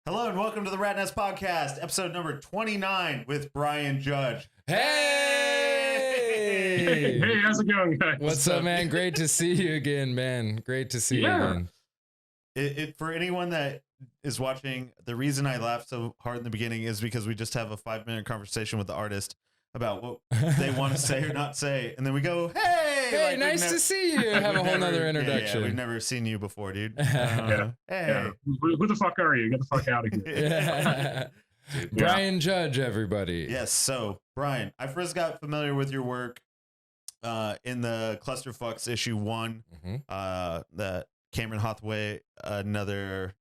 Hello and welcome to the Ratnest podcast, episode number 29 with Brian Judge. Hey! Hey, how's it going, guys? What's up, man? Great to see you again, man. Great to see you again. For anyone that is watching, the reason I laughed so hard in the beginning is because we just have a 5-minute conversation with the artist about what they want to say or not say. And then we go, hey, like, nice to see you. Have a whole nother introduction. Yeah, we've never seen you before, dude. Hey. Who the fuck are you? Get the fuck out of here. Dude, Brian Judge, everybody. Yes. So, Brian, I first got familiar with your work in the Clusterfucks issue 1 that Cameron Hathaway, another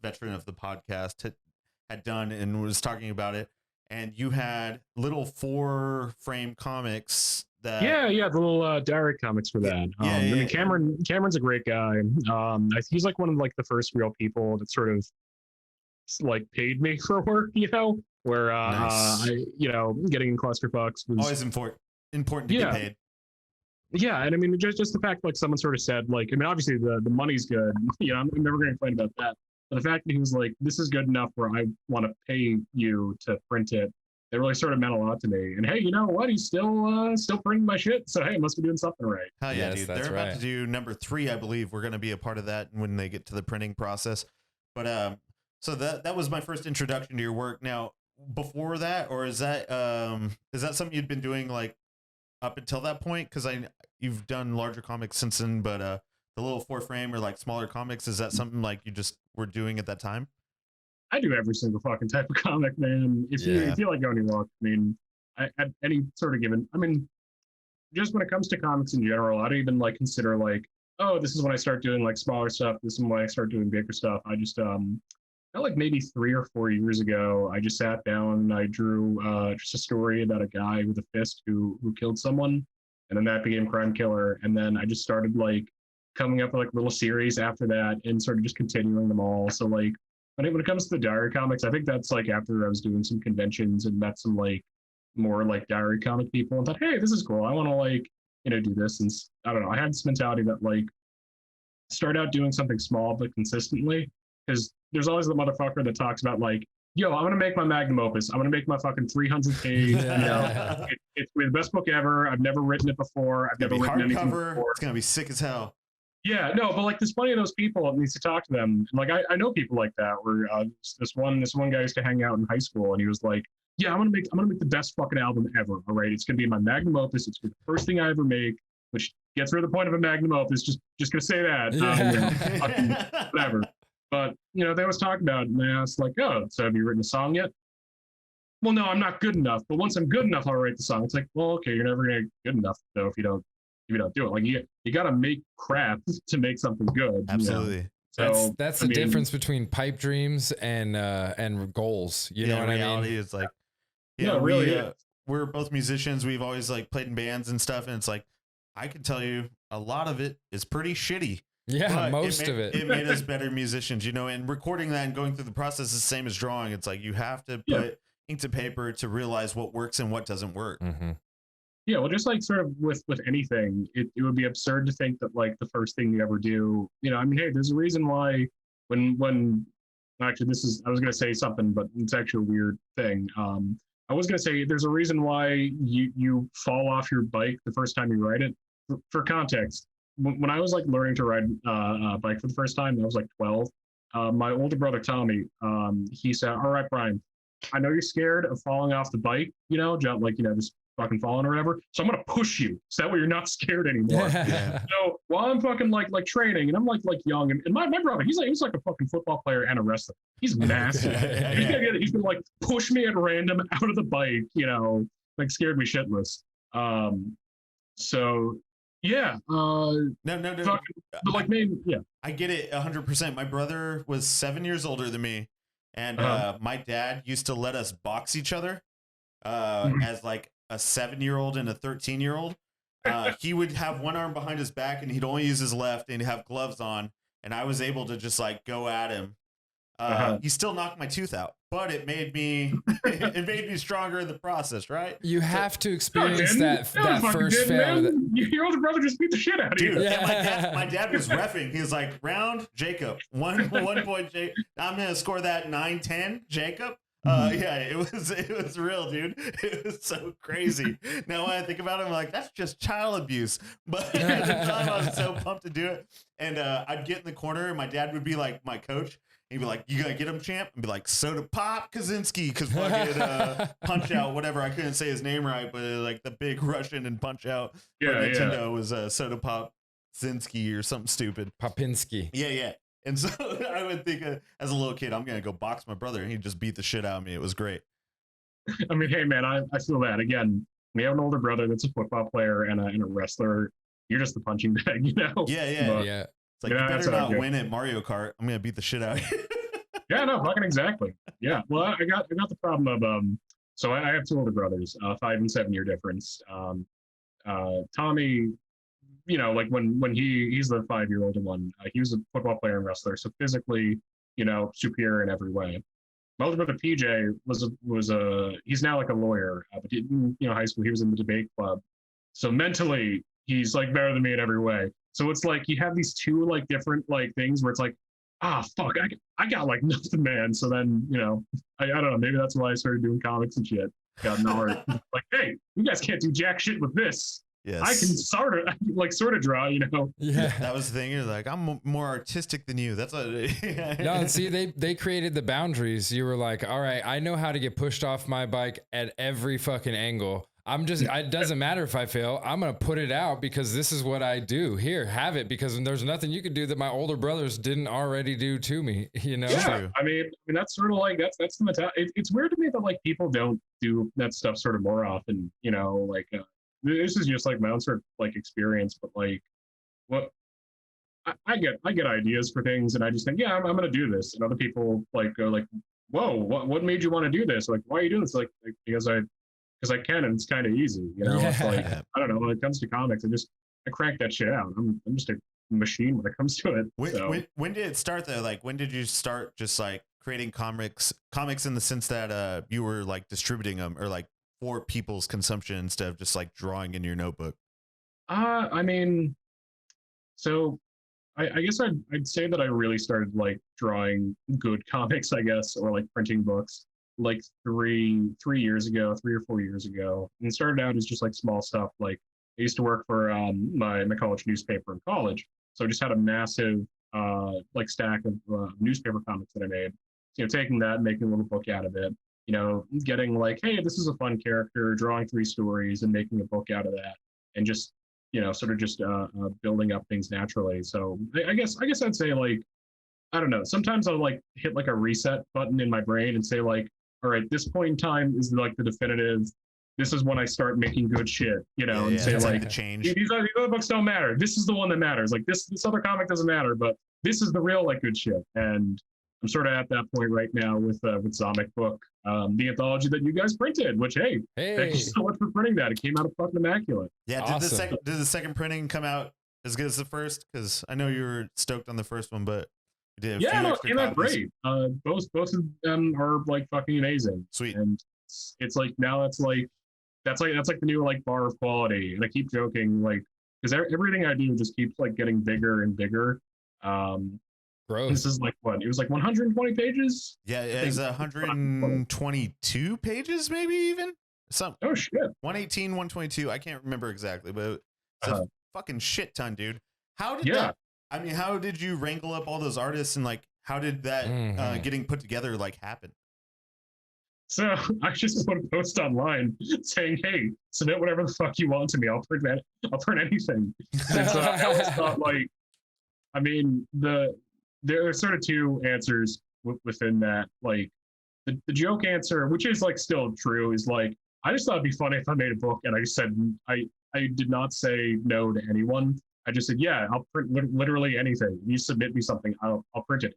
veteran of the podcast, had done and was talking about it. And you had little 4-frame comics that the little diary comics for that. I mean, Cameron's a great guy. He's like one of like the first real people that sort of like paid me for work, where Nice. getting in Clusterfucks was always important to get paid. Yeah, and I mean, just the fact like someone sort of said, like, I mean, obviously the money's good. I'm never going to complain about that. But the fact that he was like, this is good enough where I want to pay you to print it, it really sort of meant a lot to me. And hey, you know what? He's still printing my shit. So hey, must be doing something right. Hell yeah, Yes, dude. that's They're about right. to do number 3, I believe. We're going to be a part of that when they get to the printing process. But so that was my first introduction to your work. Now, before that, or is that something you'd been doing like up until that point? Because you've done larger comics since then, but the little 4-frame or like smaller comics, is that something like you just were doing at that time? I do every single fucking type of comic, man. If you like going to look, I mean, at any sort of given, I mean, just when it comes to comics in general, I don't even like consider like, oh, this is when I start doing like smaller stuff. This is when I start doing bigger stuff. I just like maybe 3 or 4 years ago, I just sat down and I drew just a story about a guy with a fist who killed someone, and then that became Crime Killer. And then I just started like coming up with like little series after that and sort of just continuing them all. So like when it comes to the diary comics, I think that's like after I was doing some conventions and met some like more like diary comic people and thought, hey, this is cool. I want to like, do this. And I don't know, I had this mentality that like start out doing something small but consistently, because there's always the motherfucker that talks about like, yo, I'm gonna make my magnum opus. I'm gonna make my fucking 300 page. It's the best book ever. I've never written it before. I've never written anything before. It's gonna be sick as hell. Yeah, no, but like there's plenty of those people that needs to talk to them. And like I know people like that. Where this one guy used to hang out in high school, and he was like, yeah, I'm gonna make the best fucking album ever. All right, it's gonna be my magnum opus. It's the first thing I ever make, which gets rid of the point of a magnum opus. Just gonna say that. Fucking whatever. But they always talk about it, and they ask like, oh, so have you written a song yet? Well, no, I'm not good enough. But once I'm good enough, I'll write the song. It's like, well, okay, you're never gonna get good enough though if you don't do it. Like you got to make crap to make something good. Absolutely. So That's the difference between pipe dreams and goals. You know what I mean? Is like, really, we're both musicians. We've always like played in bands and stuff, and it's like I can tell you a lot of it is pretty shitty. Yeah, most of it. It made us better musicians, and recording that and going through the process is the same as drawing. It's like you have to put ink to paper to realize what works and what doesn't work. Mm-hmm. Yeah, well, just like sort of with anything, it would be absurd to think that like the first thing you ever do, I mean, hey, there's a reason why when actually I was going to say something, but it's actually a weird thing. I was going to say there's a reason why you fall off your bike the first time you ride it. For context, when I was like learning to ride a bike for the first time, I was like 12. My older brother, Tommy, he said, all right, Brian, I know you're scared of falling off the bike, just fucking falling or whatever. So I'm gonna push you. So that way you're not scared anymore. Yeah. So while I'm fucking like training and I'm like young and my brother, he's like a fucking football player and a wrestler. He's massive. He's gonna like push me at random out of the bike, like scared me shitless. So yeah. No. Fucking, but like maybe, yeah. I get it 100%. My brother was 7 years older than me, and my dad used to let us box each other as like a 7-year-old and a 13-year-old. He would have one arm behind his back and he'd only use his left and he'd have gloves on. And I was able to just like go at him He still knocked my tooth out, but it made me it made me stronger in the process, right? You have to experience No, that fucking first didn't, fail. man. Your older brother just beat the shit out of you. Dude, Yeah. and my dad was reffing. He was like, round Jacob, one point Jacob. I'm gonna score that 9-10 Jacob. Yeah, it was real, dude. It was so crazy. Now when I think about it, I'm like, that's just child abuse. But at the time, I was so pumped to do it. And I'd get in the corner, and my dad would be like my coach. He'd be like, "You gonna get him, champ?" And be like, "Soda Pop Kaczynski," because fucking Punch Out, whatever. I couldn't say his name right, but like the big Russian and Punch Out for Nintendo was Soda Pop Kaczynski or something stupid. Popinski. Yeah. And so I would think, as a little kid, I'm gonna go box my brother, and he'd just beat the shit out of me. It was great. I mean, hey man, I feel that. Again, we have an older brother that's a football player and a wrestler. You're just the punching bag, you know? Yeah. But, Yeah. It's like, you better not win at Mario Kart. I'm gonna beat the shit out of you. Yeah, no, fucking exactly. Yeah. Well, I got the problem of so I have two older brothers, 5 and 7 year difference. Tommy, you know, like when he's the 5-year-old one, he was a football player and wrestler, so physically, you know, superior in every way. My older brother PJ was he's now like a lawyer, but in, you know, high school he was in the debate club, so mentally he's like better than me in every way. So it's like you have these two like different like things where it's like, fuck, I got like nothing, man. So then, you know, I don't know, maybe that's why I started doing comics and shit. Got an art. Like, hey, you guys can't do jack shit with this. Yes. I can sort of draw, you know. Yeah. That was the thing. You're like, I'm more artistic than you. That's what. No, see, they created the boundaries. You were like, all right, I know how to get pushed off my bike at every fucking angle. It doesn't matter if I fail. I'm going to put it out because this is what I do. Here, have it, because there's nothing you can do that my older brothers didn't already do to me, you know? Yeah, I mean that's sort of like, that's the mentality. It's weird to me that like people don't do that stuff sort of more often, you know, like this is just like my own sort of like experience, but like what I get ideas for things and I just think, yeah, I'm going to do this. And other people like go like, whoa, what made you want to do this? Like, why are you doing this? Like because I can, and it's kind of easy, you know. Yeah. It's like, I don't know, when it comes to comics, I crank that shit out. I'm just a machine when it comes to it. When did it start though? Like, when did you start just like creating comics in the sense that you were like distributing them or like for people's consumption instead of just like drawing in your notebook? I mean, so I guess I'd say that I really started like drawing good comics, I guess, or like printing books like 3 years ago, 3 or 4 years ago. And it started out as just like small stuff. Like I used to work for my college newspaper in college. So I just had a massive like stack of newspaper comics that I made. You know, taking that, making a little book out of it, you know, getting like, hey, this is a fun character, drawing 3 stories and making a book out of that. And just, you know, sort of just building up things naturally. So I guess I'd say like, I don't know, sometimes I'll like hit like a reset button in my brain and say like, all right, this point in time is like the definitive. This is when I start making good shit, you know, and say like, the change. These other books don't matter. This is the one that matters. Like this other comic doesn't matter, but this is the real like good shit. And I'm sort of at that point right now with Zomic Book, the anthology that you guys printed. Which hey, thank you so much for printing that. It came out fucking immaculate. Yeah, Awesome. did the second printing come out as good as the first? Because I know you were stoked on the first one, but you did. Yeah, no, it came out great. Both of them are like fucking amazing. Sweet. And it's like now that's like the new like bar of quality. And I keep joking like because everything I do just keeps like getting bigger and bigger. Gross. This is like what it was like 120 pages. Yeah, it's 122 pages, maybe even some. Oh shit. 118, 122. I can't remember exactly, but it's a fucking shit ton, dude. How did that? I mean, how did you wrangle up all those artists and like how did that getting put together like happen? So I just want to post online saying, "Hey, submit whatever the fuck you want to me. I'll print that. I'll print anything." And so I always thought, like, I mean, there are sort of two answers within that. Like, the joke answer, which is like still true, is like, I just thought it'd be funny if I made a book and I just said I did not say no to anyone. I just said, yeah, I'll print literally anything. You submit me something, I'll print it.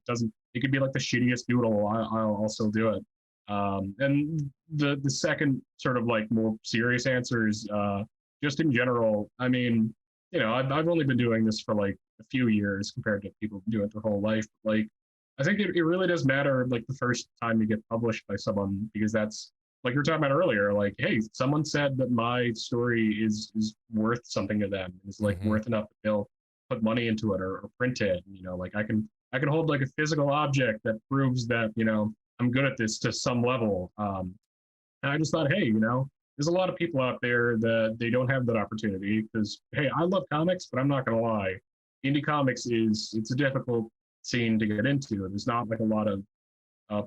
It could be like the shittiest doodle. I'll still do it. And the second sort of like more serious answer is just in general. I mean, you know, I've only been doing this for like a few years compared to people who do it their whole life. Like, I think it really does matter, like the first time you get published by someone, because that's like you were talking about earlier. Like, hey, someone said that my story is worth something to them, is like worth enough that they'll put money into it or print it. You know, like I can hold like a physical object that proves that I'm good at this to some level. And I just thought, hey, there's a lot of people out there that they don't have that opportunity because, hey, I love comics, but I'm not gonna lie, indie comics it's a difficult scene to get into. There's not like a lot of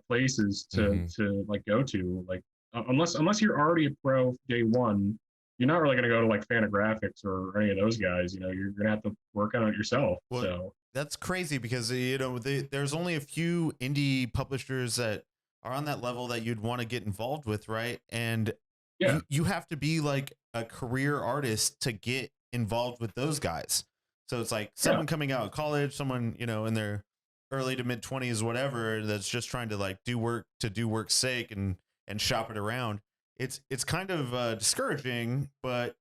places to like go to, like unless you're already a pro day one, you're not really going to go to like Fantagraphics or any of those guys. You're going to have to work on it yourself. Well, so that's crazy because there's only a few indie publishers that are on that level that you'd want to get involved with, right? And you have to be like a career artist to get involved with those guys. So it's like someone coming out of college, someone in their early to mid 20s, whatever, that's just trying to like do work's sake and shop it around. It's kind of discouraging, but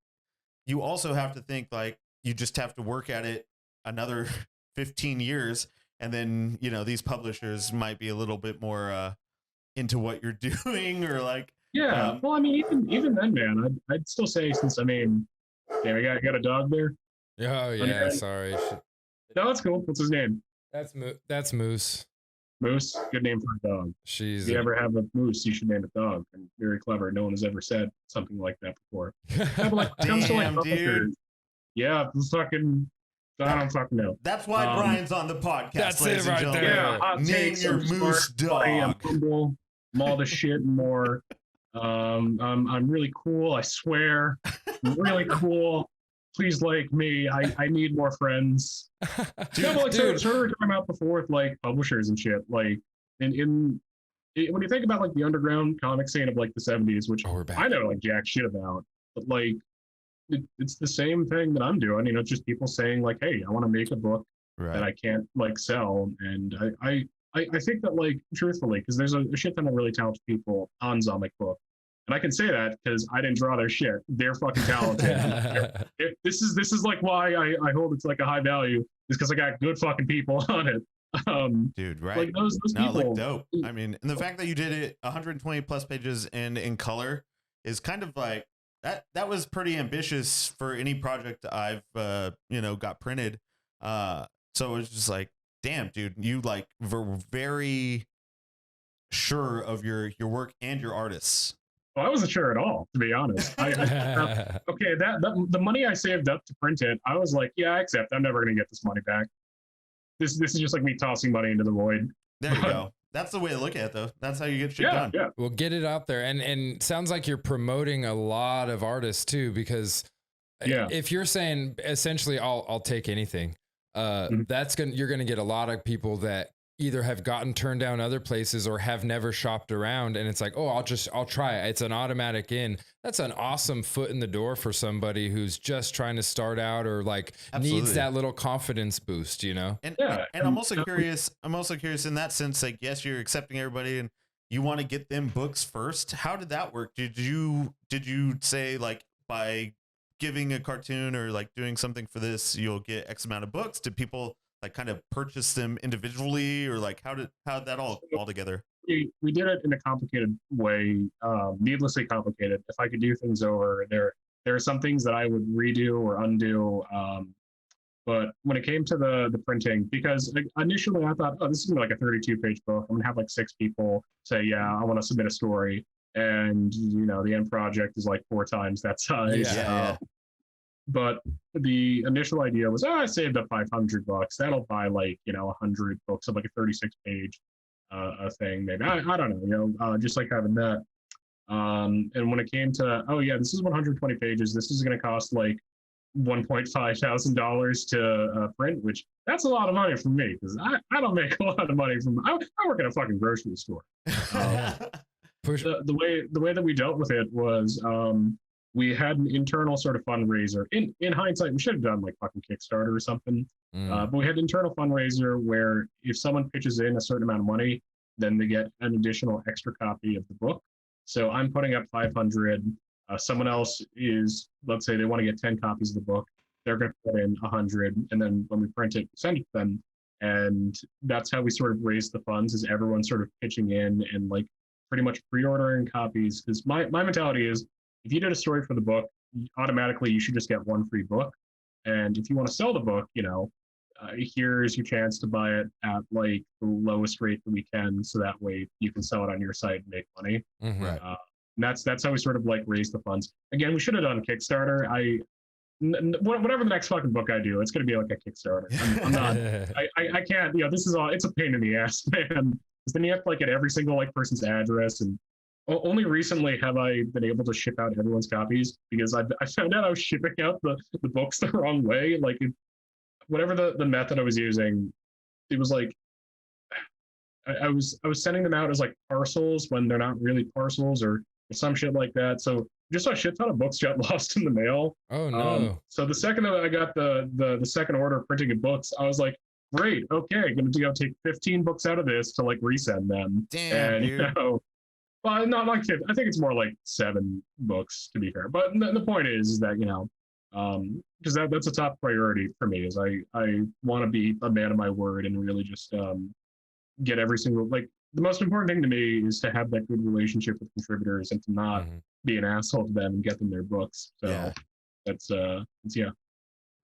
you also have to think like you just have to work at it another 15 years, and then these publishers might be a little bit more into what you're doing, or like well, I mean, even then, man, I'd still say, since damn, I got a dog there. Oh yeah, sorry. No, that's cool. What's his name? That's Moose. Moose, good name for a dog. If you ever have a moose, you should name a dog. And very clever. No one has ever said something like that before. Yeah, like, damn, dude. Yeah, fucking. I don't fucking know. That's why Brian's on the podcast. That's it right there. Yeah, name your moose dog. I'm humble. I'm all the shit and more. I'm really cool. I swear, I'm really cool. Please like me. I need more friends. Dude, so we were talking about before with like publishers and shit. Like when you think about like the underground comic scene of like the 70s, which I know like jack shit about, but like it's the same thing that I'm doing. It's just people saying like, hey, I want to make a book that I can't like sell. And I think that, like, truthfully, because there's a shit ton of really talented people on Zomic Book. And I can say that because I didn't draw their shit. They're fucking talented. This is like why I hold it's like a high value, is because I got good fucking people on it. Dude, right? Like those people. Like dope. I mean, and the fact that you did it 120 plus pages and in color is kind of like that was pretty ambitious for any project I've got printed. So it's just like, damn, dude, you like were very sure of your work and your artists. Well, I wasn't sure at all, to be honest. Okay, that the money I saved up to print it, I was like, yeah, I accept. I'm never gonna get this money back. This is just like me tossing money into the void. There you go. That's the way to look at it, though. That's how you get shit done. Yeah. Well, get it out there, and sounds like you're promoting a lot of artists too, because if you're saying essentially, I'll take anything. You're gonna get a lot of people that either have gotten turned down other places or have never shopped around, and it's like, oh, I'll try it. It's an automatic in. That's an awesome foot in the door for somebody who's just trying to start out or like needs that little confidence boost, And I'm also curious. I'm also curious in that sense. Like, yes, you're accepting everybody, and you want to get them books first. How did that work? Did you say like by giving a cartoon or like doing something for this, you'll get X amount of books? Did people like kind of purchase them individually, or like how did that all together? We did it in a complicated way, needlessly complicated. If I could do things over, there are some things that I would redo or undo. But when it came to the printing, because initially I thought, oh, this is gonna be like a 32-page book. I'm gonna have like 6 people say, yeah, I want to submit a story, and the end project is like 4 times that size. But the initial idea was, I saved up $500. That'll buy like 100 books of like a 36-page thing. Maybe I don't know. Just like having that. And when it came to, oh yeah, this is 120 pages. This is going to cost like $1.5 thousand to print, which that's a lot of money for me because I don't make a lot of money from. I work at a fucking grocery store. The way that we dealt with it was. We had an internal sort of fundraiser. In hindsight, we should have done like fucking Kickstarter or something. But we had an internal fundraiser where if someone pitches in a certain amount of money, then they get an additional extra copy of the book. So I'm putting up 500. Someone else is, let's say they want to get 10 copies of the book. They're going to put in 100. And then when we print it, we send it to them. And that's how we sort of raise the funds, is everyone sort of pitching in and like pretty much pre-ordering copies. Because my mentality is, if you did a story for the book, automatically you should just get one free book. And if you want to sell the book, here's your chance to buy it at like the lowest rate that we can, so that way you can sell it on your site and make money. Right. And that's how we sort of like raise the funds. Again, we should have done Kickstarter. Whatever the next fucking book I do, it's going to be like a Kickstarter. I'm not. I can't. This is all. It's a pain in the ass, man. Because then you have to like get every single like person's address, and only recently have I been able to ship out everyone's copies, because I found out I was shipping out the books the wrong way. Like whatever the method I was using, it was like I was sending them out as like parcels when they're not really parcels, or some shit like that. So just a shit ton of books got lost in the mail. Oh no! So the second that I got the second order of printing of books, I was like, great, okay, going to go take 15 books out of this to like resend them. Damn, and dude. well, not like 50, I think it's more like 7 books to be fair. But the point is that because that's a top priority for me, is I want to be a man of my word and really just get every single, like, the most important thing to me is to have that good relationship with contributors and to not be an asshole to them and get them their books. So that's yeah.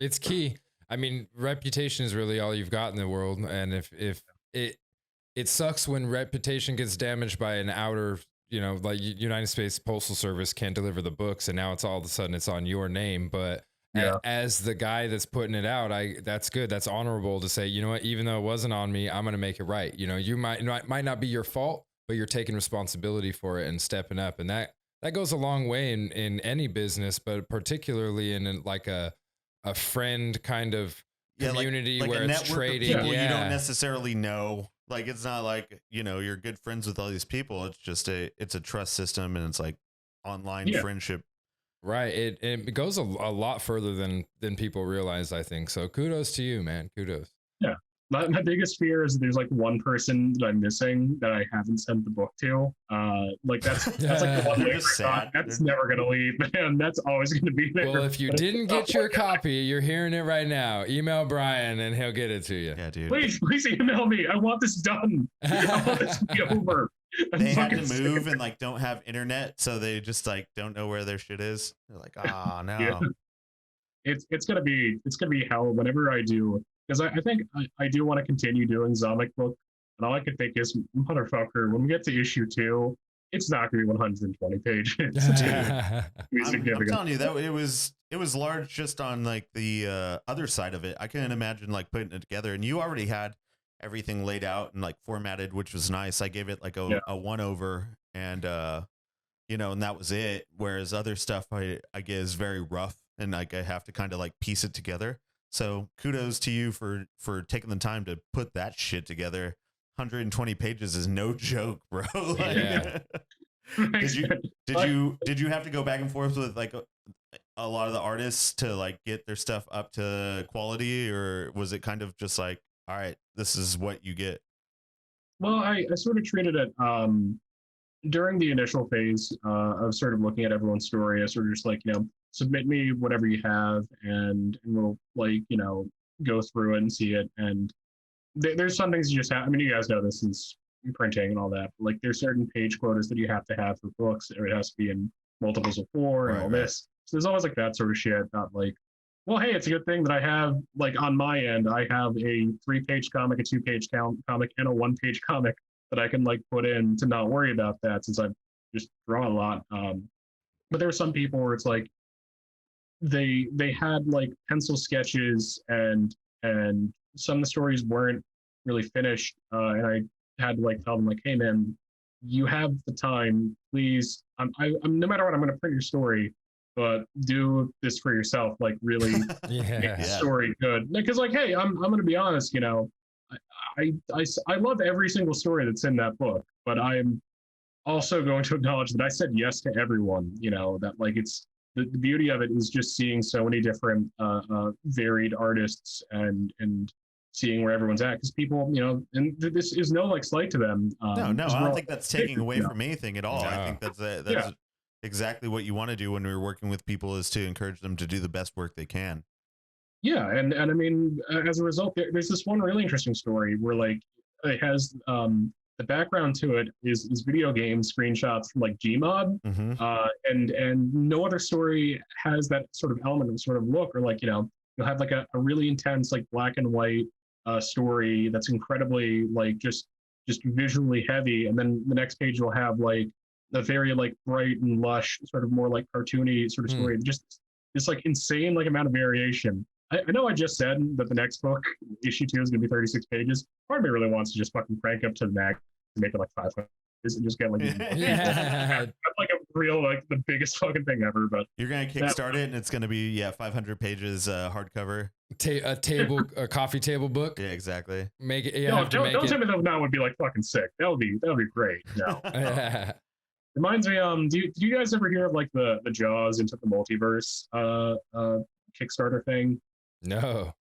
It's key. I mean, reputation is really all you've got in the world, and if it sucks when reputation gets damaged by an outer, like United States Postal Service can't deliver the books, and now it's all of a sudden it's on your name. But as the guy that's putting it out, that's good. That's honorable to say, you know what, even though it wasn't on me, I'm going to make it right. You might not be your fault, but you're taking responsibility for it and stepping up. And that goes a long way in any business, but particularly in like a friend kind of community, like where it's trading. People you don't necessarily know. Like, it's not like, you're good friends with all these people. It's just it's a trust system, and it's like online friendship. Right. It goes a lot further than people realize, I think. So kudos to you, man. Kudos. Yeah. My biggest fear is there's like one person that I'm missing that I haven't sent the book to. Like that's like the one way that's never gonna leave, man. That's always gonna be there. Well, if you didn't get your copy, you're hearing it right now. Email Brian and he'll get it to you. Yeah, dude. Please email me. I want this done. I want this to be over. They had to move and like don't have internet, so they just like don't know where their shit is. They're like, no. Yeah. It's gonna be hell whenever I do. Because I think I do want to continue doing Zomic book, and all I can think is, motherfucker, when we get to issue 2, it's not going to be 120 pages. I'm telling you that it was large just on like the other side of it. I couldn't imagine like putting it together, and you already had everything laid out and like formatted, which was nice. I gave it like a 1/over, and and that was it. Whereas other stuff I get is very rough, and like I have to kind of like piece it together. So kudos to you for taking the time to put that shit together. 120 pages is no joke, bro. Like, yeah. Did you have to go back and forth with like a lot of the artists to like get their stuff up to quality, or was it kind of just like, all right, this is what you get? Well, I sort of treated it during the initial phase of sort of looking at everyone's story. I sort of just like, submit me whatever you have, and we'll like, go through it and see it. And there's some things you just have. I mean, you guys know this since printing and all that. But like, there's certain page quotas that you have to have for books, or it has to be in multiples of 4 and all this. So there's always like that sort of shit. Not like, well, hey, it's a good thing that I have, like, on my end, I have a 3-page comic, a 2-page comic, and a 1-page comic that I can like put in to not worry about that, since I just draw a lot. But there were some people where it's like, they had like pencil sketches, and some of the stories weren't really finished, and I had to like tell them like, hey man, you have the time, please, I'm no matter what, I'm going to print your story, but do this for yourself, like really make the story good. Because like, hey, I'm going to be honest, I love every single story that's in that book, but I'm also going to acknowledge that I said yes to everyone, that like it's the beauty of it is just seeing so many different varied artists and seeing where everyone's at, because people, and this is no like slight to them. No, I don't think that's taking away from anything at all. No. I think that's exactly what you want to do when you're working with people, is to encourage them to do the best work they can. Yeah, and I mean, as a result, there's this one really interesting story where like it has the background to it is video game screenshots from like Gmod, Mm-hmm. and no other story has that sort of element of sort of look or like you'll have like a really intense like black and white story that's incredibly like just visually heavy, and then the next page will have like a very like bright and lush sort of more like cartoony sort of story. Just this like insane like amount of variation. I know I just said that the next book, issue 2, is going to be 36 pages. Part of me really wants to just fucking crank up to the max and make it like 500 pages and just get like, Yeah. like a real, like the biggest fucking thing ever. But You're going to kickstart it and it's going to be, 500 pages hardcover. A coffee table book. Yeah, exactly. Make it. Don't tell me that would be like fucking sick. That would be great. No. Reminds me, do you guys ever hear of like the Jaws into the multiverse Kickstarter thing? No.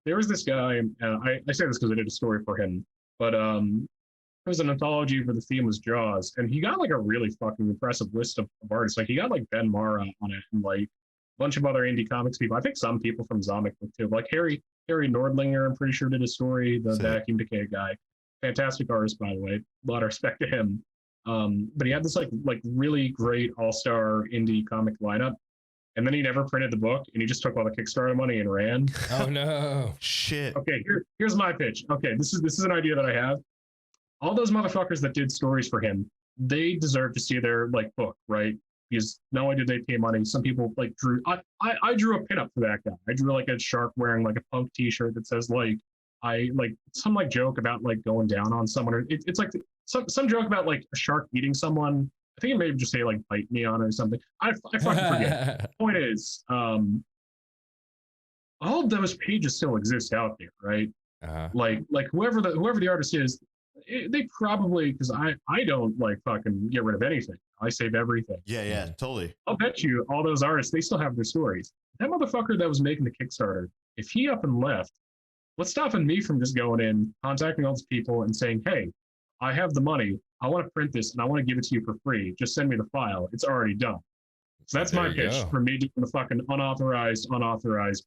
There was this guy, I say this because I did a story for him, but it was an anthology where the theme was Jaws, and he got like a really fucking impressive list of artists. Like he got like Ben Mara on it, and like a bunch of other indie comics people. I think some people from Zomic book too, like Harry Nordlinger. I'm pretty sure did a story. The Vacuum Decay guy, fantastic artist by the way. A lot of respect to him. But he had this like really great all-star indie comic lineup. And then he never printed the book, and he just took all the Kickstarter money and ran. Oh no! Shit. Okay, here's my pitch. Okay, this is an idea that I have. All those motherfuckers that did stories for him, they deserve to see their like book, right? Because not only did they pay money, some people like drew. I drew a pinup for that guy. I drew like a shark wearing like a punk T-shirt that says like some like joke about like going down on someone. It's like some joke about like a shark eating someone. I think it may just say like bite me on or something. I fucking forget. The point is, all of those pages still exist out there, right? Like whoever the artist is, they probably, because I don't like fucking get rid of anything. I save everything. Yeah, totally. I'll bet you all those artists, they still have their stories. That motherfucker that was making the Kickstarter, if he up and left, what's stopping me from just going in, contacting all these people and saying, hey, I have the money. I want to print this and I want to give it to you for free. Just send me the file. It's already done. So that's my pitch for me doing the fucking unauthorized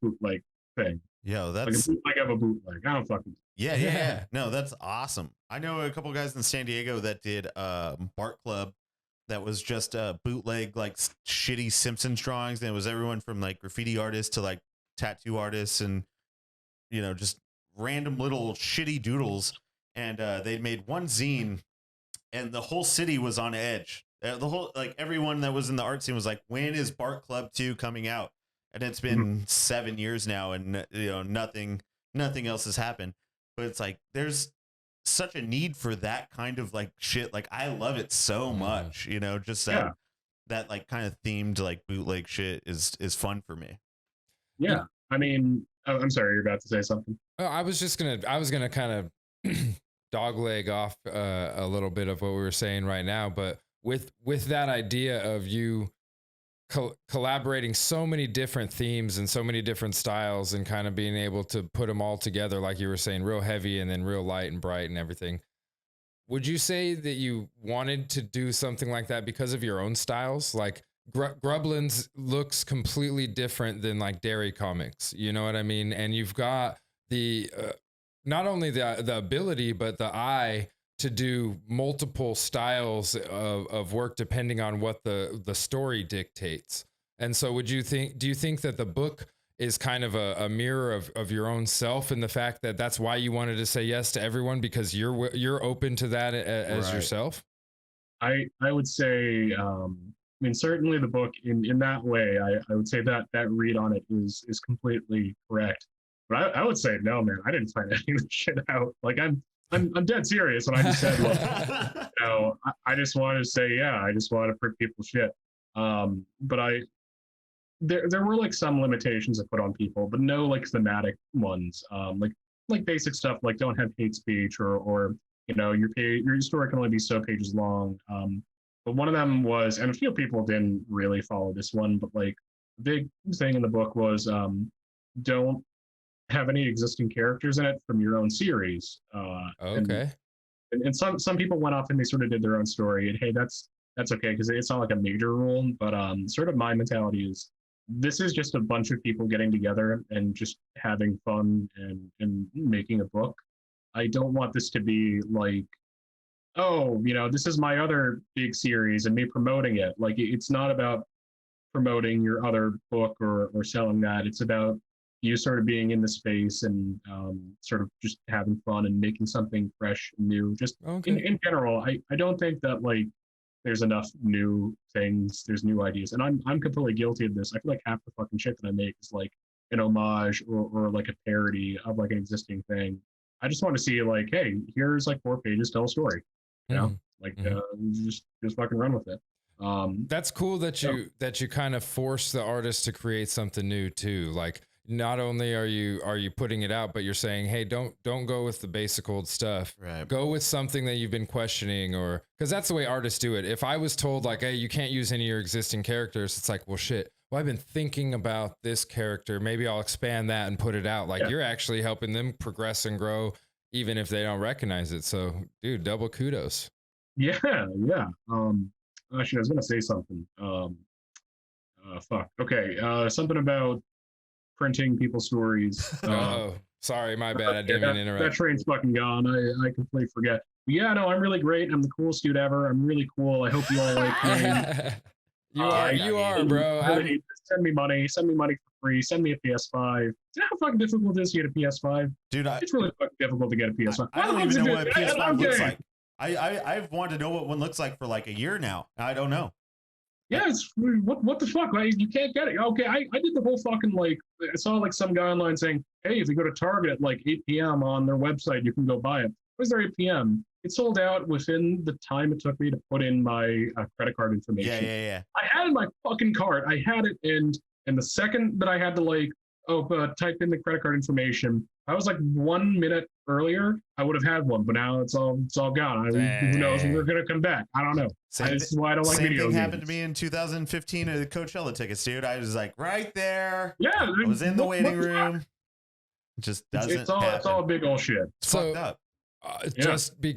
bootleg thing. Yo, that's like a bootleg of a bootleg. I don't fucking. Yeah. No, that's awesome. I know a couple guys in San Diego that did Bart Club. That was just bootleg like shitty Simpsons drawings, and it was everyone from like graffiti artists to like tattoo artists, and just random little shitty doodles. And they made one zine, and the whole city was on edge. The whole everyone that was in the art scene was like, "When is Bart Club 2 coming out?" And it's been 7 years now, and nothing else has happened. But it's like there's such a need for that kind of like shit. Like I love it so much, just that like kind of themed like bootleg shit is fun for me. Yeah, I mean, I'm sorry, you're about to say something. Oh, I was gonna kind of dogleg off a little bit of what we were saying right now, but with that idea of you collaborating so many different themes and so many different styles and kind of being able to put them all together, like you were saying, real heavy and then real light and bright and everything. Would you say that you wanted to do something like that because of your own styles? Like Grublin's looks completely different than like Dairy Comics, you know what I mean? And you've got the not only the ability but the eye to do multiple styles of work depending on what the story dictates. And so do you think that the book is kind of a mirror of your own self, and the fact that that's why you wanted to say yes to everyone, because you're open to that as yourself? I would say, I mean, certainly the book in that way, I would say that read on it is completely correct. But I would say, no, man, I didn't find any of this shit out. Like I'm dead serious when I just said, look, I just wanted to say, yeah, I just want to print people's shit. But there were like some limitations I put on people, but no like thematic ones. Like basic stuff like don't have hate speech or your story can only be so pages long. But one of them was, and a few people didn't really follow this one, but like the big thing in the book was don't have any existing characters in it from your own series. Okay. And some people went off and they sort of did their own story, and hey, that's okay because it's not like a major rule, but sort of my mentality is this is just a bunch of people getting together and just having fun and making a book. I don't want this to be like, oh, this is my other big series and me promoting it. Like, it's not about promoting your other book or selling that. It's about you sort of being in the space and sort of just having fun and making something fresh and new. Just in general, I don't think that like there's enough new things, there's new ideas. And I'm completely guilty of this. I feel like half the fucking shit that I make is like an homage or like a parody of like an existing thing. I just want to see like, hey, here's like 4 pages, tell a story. Like just fucking run with it. That's cool that you kind of force the artist to create something new too. Like, not only are you putting it out, but you're saying, hey, don't go with the basic old stuff. Right. Go with something that you've been questioning, or because that's the way artists do it. If I was told like, hey, you can't use any of your existing characters, it's like, well, shit. Well, I've been thinking about this character. Maybe I'll expand that and put it out. Like, you're actually helping them progress and grow, even if they don't recognize it. So, dude, double kudos. Yeah. Actually, I was gonna say something. Fuck. Okay. Something about printing people's stories. Sorry, my bad. I didn't mean to interrupt. That train's fucking gone. I completely forget. But yeah, no, I'm really great. I'm the coolest dude ever. I'm really cool. I hope you all like me. You are, bro. Really, send me money for free. Send me a PS5. Do you know how fucking difficult it is to get a PS5? Dude, it's really fucking difficult to get a PS5. I don't even know what a PS5 looks like. I've wanted to know what one looks like for like a year now. I don't know. Yeah, it's what the fuck? Like, you can't get it. Okay, I did the whole fucking like, I saw like some guy online saying, hey, if you go to Target at like 8 p.m. on their website, you can go buy it. It was there 8 p.m. It sold out within the time it took me to put in my credit card information. Yeah. I had it in my fucking cart. I had it, and the second that I had to like type in the credit card information, I was like 1 minute earlier, I would have had one, but now it's all gone. Who knows when we're gonna come back? I don't know. This is why I don't like video games. Same thing happened to me in 2015 at the Coachella tickets, dude. I was like right there. Yeah, I was in the waiting room. It just doesn't. It's all big old shit. It's fucked up.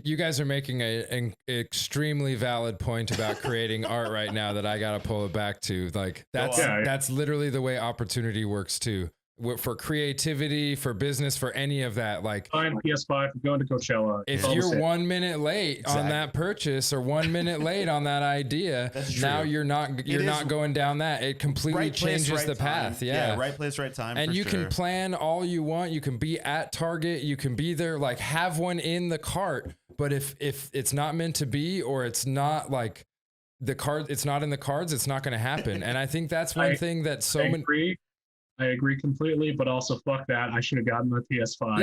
You guys are making an extremely valid point about creating art right now that I gotta pull it back to. Like that's literally the way opportunity works too. For creativity, for business, for any of that. Like, buying PS5 for going to Coachella. If you're 1 minute late on that purchase or 1 minute late on that idea, now you're not going down that. It completely changes the path. Yeah, right place, right time. And you can plan all you want. You can be at Target. You can be there. Like, have one in the cart. But if it's not meant to be, or it's not like the card, it's not in the cards, it's not going to happen. And I think that's one thing that I agree completely, but also fuck that. I should have gotten my PS5.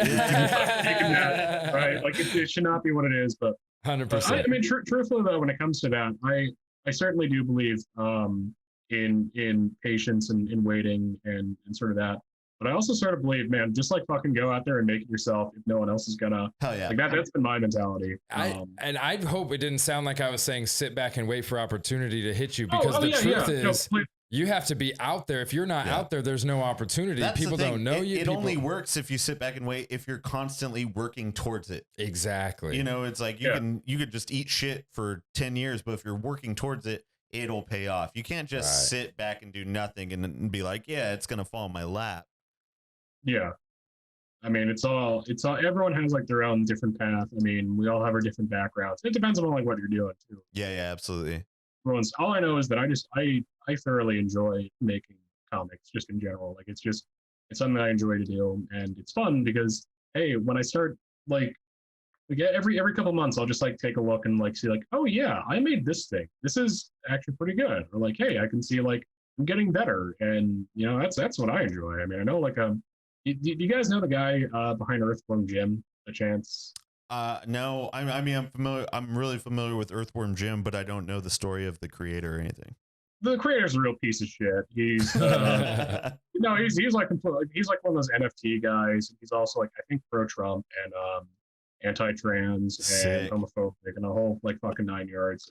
Right? Like, it should not be what it is. But 100%. I mean, truthfully though, when it comes to that, I certainly do believe in patience and in waiting and sort of that. But I also sort of believe, man, just like fucking go out there and make it yourself if no one else is gonna. Hell yeah. Like that's been my mentality. And I hope it didn't sound like I was saying sit back and wait for opportunity to hit you, because the truth is. You have to be out there. If you're not out there, there's no opportunity. People don't know you. It only works if you sit back and wait, if you're constantly working towards it. Exactly. You know, it's like you could just eat shit for 10 years, but if you're working towards it, it'll pay off. You can't just sit back and do nothing and be like, yeah, it's going to fall in my lap. Yeah. I mean, it's all, everyone has like their own different path. I mean, we all have our different backgrounds. It depends on like what you're doing too. Yeah, absolutely. All I know is that I thoroughly enjoy making comics just in general. Like, it's something I enjoy to do, and it's fun because, hey, when I start like every couple months, I'll just like take a look and like see like, oh yeah, I made this thing. This is actually pretty good. Or like, hey, I can see like I'm getting better, and that's what I enjoy. I mean, I know like do you guys know the guy behind Earthworm Jim? A chance? No, I mean, I'm familiar. I'm really familiar with Earthworm Jim, but I don't know the story of the creator or anything. The creator's a real piece of shit. He's he's like one of those NFT guys. He's also like, I think, pro-Trump and anti-trans and homophobic and a whole like fucking 9 yards.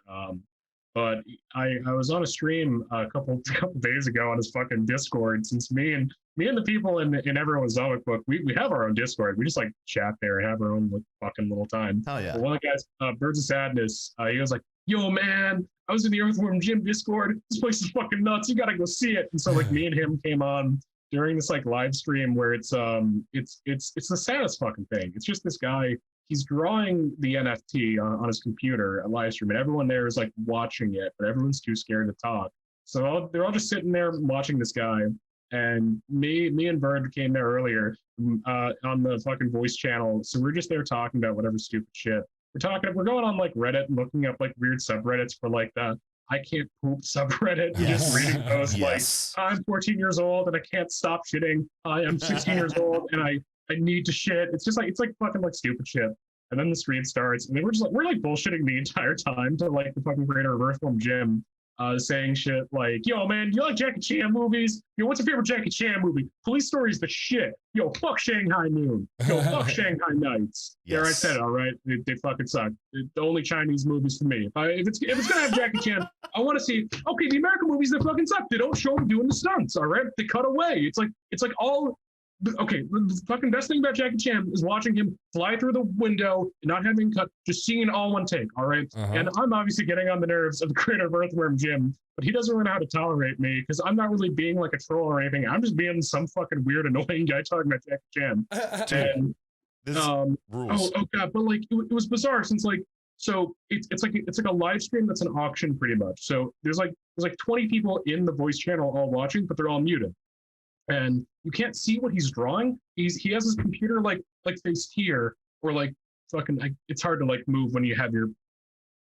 But I was on a stream a couple days ago on his fucking Discord. Since me and the people in everyone's comic book, we have our own Discord. We just like chat there and have our own like fucking little time. Hell yeah. But one of the guys, Birds of Sadness, he was like, yo man, I was in the Earthworm Jim Discord. This place is fucking nuts. You gotta go see it. And so like me and him came on during this like live stream where it's the saddest fucking thing. It's just this guy. He's drawing the NFT on his computer, a live stream, and everyone there is like watching it, but everyone's too scared to talk. So they're all just sitting there watching this guy. And me and Bird came there earlier on the fucking voice channel. So we're just there talking about whatever stupid shit. We're going on like Reddit and looking up like weird subreddits for like the I can't poop subreddit. Yes. Just reading those Yes. like I'm 14 years old and I can't stop shitting. I am 16 years old and I need to shit. It's like fucking like stupid shit. And then the stream starts, and then we're bullshitting the entire time to like the fucking creator of Earthworm Jim, saying shit like, "Yo, man, you like Jackie Chan movies? Yo, what's your favorite Jackie Chan movie? Police Story's the shit. Yo, fuck Shanghai Noon. Yo, fuck Shanghai Nights." Yes. There, I said it, all right. They fucking suck. They're the only Chinese movies for me. If it's gonna have Jackie Chan, I want to see. Okay, the American movies they fucking suck. They don't show him doing the stunts. All right, they cut away. It's like all. Okay, the fucking best thing about Jackie Chan is watching him fly through the window and not having cut, just seeing it all one take, all right? And I'm obviously getting on the nerves of the creator of Earthworm Jim, but he doesn't really know how to tolerate me because I'm not really being like a troll or anything. I'm just being some fucking weird, annoying guy talking about Jackie Chan. And This rules. oh god, but like it was bizarre since like so it's like a live stream that's an auction pretty much. So there's like 20 people in the voice channel all watching, but they're all muted. And you can't see what he's drawing. He has his computer like faced here, or like fucking. It's hard to like move when you have your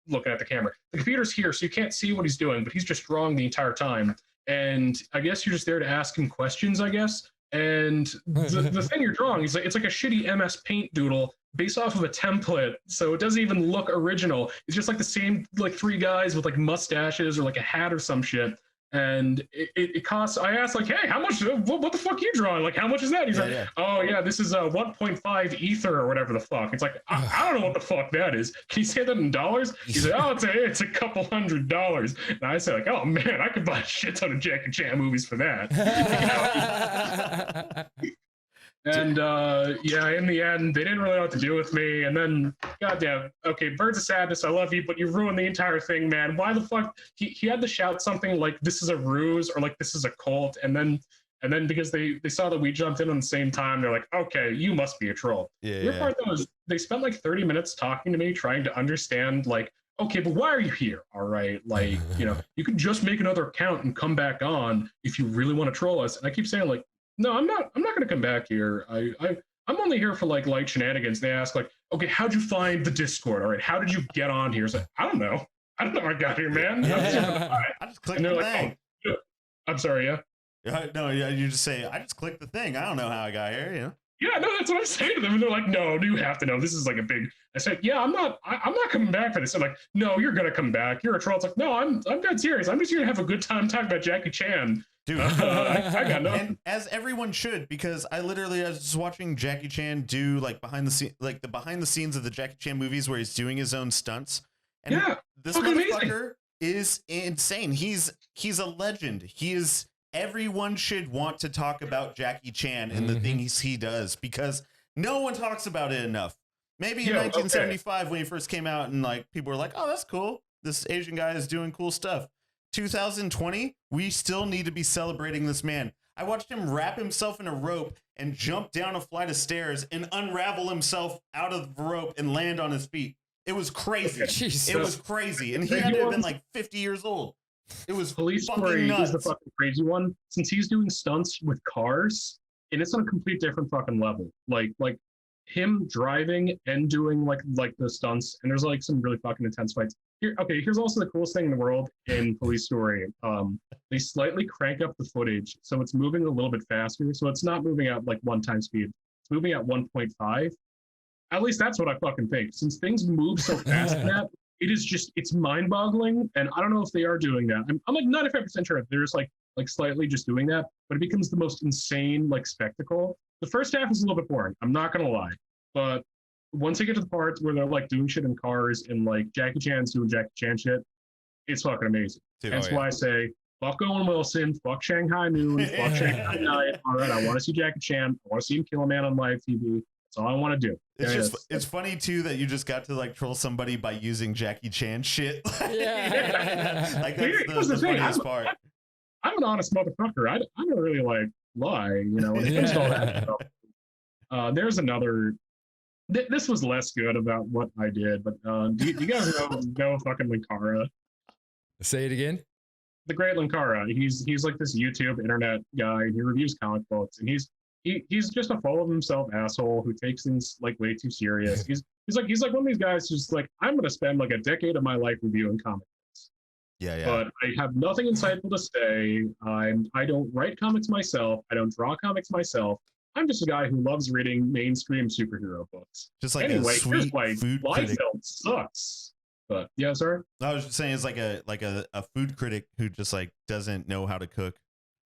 looking at the camera. The computer's here, so you can't see what he's doing, but he's just drawing the entire time. And I guess you're just there to ask him questions, I guess. And the thing you're drawing is like it's like a shitty MS Paint doodle based off of a template, so it doesn't even look original. It's just like the same like three guys with like mustaches or like a hat or some shit. And it costs. I asked like, hey, how much? What the fuck are you drawing? Like, how much is that? He's oh yeah, this is 1.5 ether or whatever the fuck. It's like I don't know what the fuck that is. Can you say that in dollars? He's like, oh, it's a couple $100. And I say like, oh man, I could buy a shit ton of Jackie Chan movies for that. And yeah, in the end, they didn't really know what to do with me. And then, goddamn, okay, Birds of Sadness, I love you, but you ruined the entire thing, man. Why the fuck? He had to shout something like, "This is a ruse," or like, "This is a cult," and then because they saw that we jumped in on the same time, they're like, "Okay, you must be a troll." Your part though is they spent like 30 minutes talking to me, trying to understand like, okay, but why are you here? All right, like you can just make another account and come back on if you really want to troll us. And I keep saying like, no, I'm not going to come back here. I'm only here for like light shenanigans. They ask like, okay, how'd you find the Discord? All right, how did you get on here? So I don't know. I don't know how I got here, man. I just clicked the thing. Oh, I'm sorry, yeah. No, you just say, I just clicked the thing. I don't know how I got here, Yeah, no, that's what I'm saying to them. And they're like, no, you have to know. This is like a big. I said, yeah, I'm not coming back for this. I'm like, no, you're gonna come back. You're a troll. It's like, no, I'm dead serious. I'm just here to have a good time talking about Jackie Chan. Dude, I got nothing. And as everyone should, because I was just watching Jackie Chan do like behind the scenes of the Jackie Chan movies where he's doing his own stunts. And yeah, this motherfucker is insane. He's a legend. Everyone should want to talk about Jackie Chan and the things he does because no one talks about it enough. Maybe in 1975 when he first came out and like people were like, "Oh, that's cool. This Asian guy is doing cool stuff." 2020, we still need to be celebrating this man. I watched him wrap himself in a rope and jump down a flight of stairs and unravel himself out of the rope and land on his feet. It was crazy. Jesus. It was crazy. And he had to have been like 50 years old. It was Police fucking Story nuts. is the fucking crazy one. Since he's doing stunts with cars, and it's on a complete different fucking level. Like him driving and doing like the stunts, and there's like some really fucking intense fights. Here's also the coolest thing in the world in Police Story. They slightly crank up the footage so it's moving a little bit faster. So it's not moving at like 1x speed. It's moving at 1.5. At least that's what I fucking think. Since things move so fast in that, it's mind-boggling. And I don't know if they are doing that. I'm like 95% sure they're just like slightly just doing that, but it becomes the most insane like spectacle. The first half is a little bit boring. I'm not gonna lie, but once they get to the parts where they're like doing shit in cars and like Jackie Chan's doing Jackie Chan shit, it's fucking amazing. That's why I say, fuck Owen Wilson, fuck Shanghai Noon, fuck Shanghai Night. All right, I want to see Jackie Chan. I want to see him kill a man on live TV. That's all I want to do. It's funny too that you just got to like troll somebody by using Jackie Chan shit. Yeah. Like that's the funniest part. I'm an honest motherfucker. I don't really like lie, you know, when it comes to all that stuff. There's another. This was less good about what I did, but do you guys know fucking Linkara? Say it again. The great Linkara. He's like this YouTube internet guy. He reviews comic books, and he's just a full of himself asshole who takes things like way too serious. He's like one of these guys who's like, I'm gonna spend like a decade of my life reviewing comic books. Yeah. But I have nothing insightful to say. I don't write comics myself. I don't draw comics myself. I'm just a guy who loves reading mainstream superhero books. Just like anyway, a sweet food critic. Sucks. But yeah, sir. I was just saying, it's like a food critic who just like doesn't know how to cook.